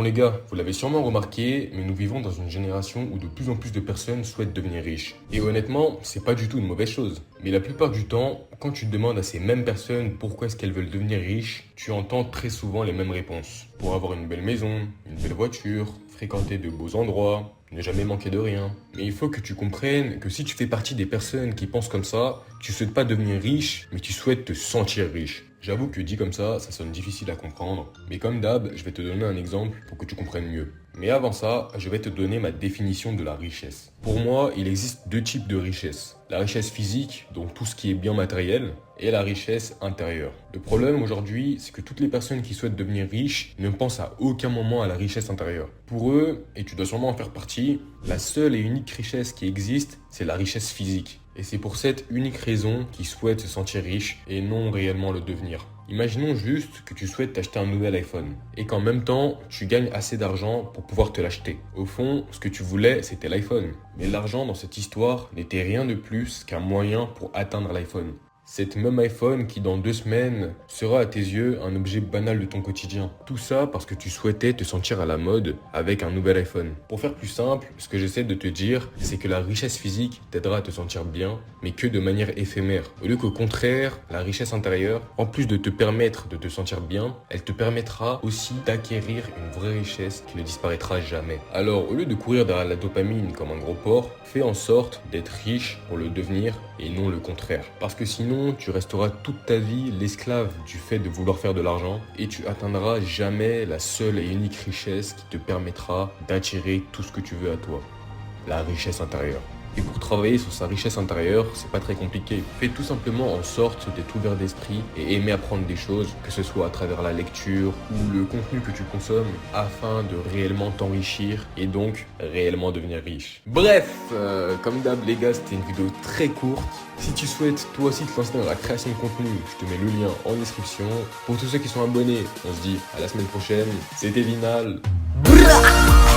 Bon les gars, vous l'avez sûrement remarqué, mais nous vivons dans une génération où de plus en plus de personnes souhaitent devenir riches. Et honnêtement, c'est pas du tout une mauvaise chose. Mais la plupart du temps, quand tu demandes à ces mêmes personnes pourquoi est-ce qu'elles veulent devenir riches, tu entends très souvent les mêmes réponses. Pour avoir une belle maison, une belle voiture, fréquenter de beaux endroits, ne jamais manquer de rien. Mais il faut que tu comprennes que si tu fais partie des personnes qui pensent comme ça, tu souhaites pas devenir riche, mais tu souhaites te sentir riche. J'avoue que dit comme ça sonne difficile à comprendre. Mais comme d'hab, je vais te donner un exemple pour que tu comprennes mieux. Mais avant ça, je vais te donner ma définition de la richesse. Pour moi, il existe deux types de richesse. La richesse physique, donc tout ce qui est bien matériel, et la richesse intérieure. Le problème aujourd'hui, c'est que toutes les personnes qui souhaitent devenir riches ne pensent à aucun moment à la richesse intérieure. Pour eux, et tu dois sûrement en faire partie, la seule et unique richesse qui existe, c'est la richesse physique. Et c'est pour cette unique raison qu'ils souhaitent se sentir riches et non réellement le devenir. Imaginons juste que tu souhaites t'acheter un nouvel iPhone et qu'en même temps, tu gagnes assez d'argent pour pouvoir te l'acheter. Au fond, ce que tu voulais, c'était l'iPhone. Mais l'argent dans cette histoire n'était rien de plus qu'un moyen pour atteindre l'iPhone. Cet même iPhone qui dans 2 semaines sera à tes yeux un objet banal de ton quotidien. Tout ça parce que tu souhaitais te sentir à la mode avec un nouvel iPhone. Pour faire plus simple, ce que j'essaie de te dire, c'est que la richesse physique t'aidera à te sentir bien, mais que de manière éphémère. Au lieu qu'au contraire, la richesse intérieure, en plus de te permettre de te sentir bien, elle te permettra aussi d'acquérir une vraie richesse qui ne disparaîtra jamais. Alors, au lieu de courir derrière la dopamine comme un gros porc, fais en sorte d'être riche pour le devenir et non le contraire. Parce que sinon, tu resteras toute ta vie l'esclave du fait de vouloir faire de l'argent et tu atteindras jamais la seule et unique richesse qui te permettra d'attirer tout ce que tu veux à toi, la richesse intérieure. Et pour travailler sur sa richesse intérieure, c'est pas très compliqué. Fais tout simplement en sorte d'être ouvert d'esprit et aimer apprendre des choses, que ce soit à travers la lecture ou le contenu que tu consommes, afin de réellement t'enrichir et donc réellement devenir riche. Bref, comme d'hab les gars, c'était une vidéo très courte. Si tu souhaites toi aussi te lancer dans la création de contenu, je te mets le lien en description. Pour tous ceux qui sont abonnés, on se dit à la semaine prochaine. C'était Vinal. Brrr.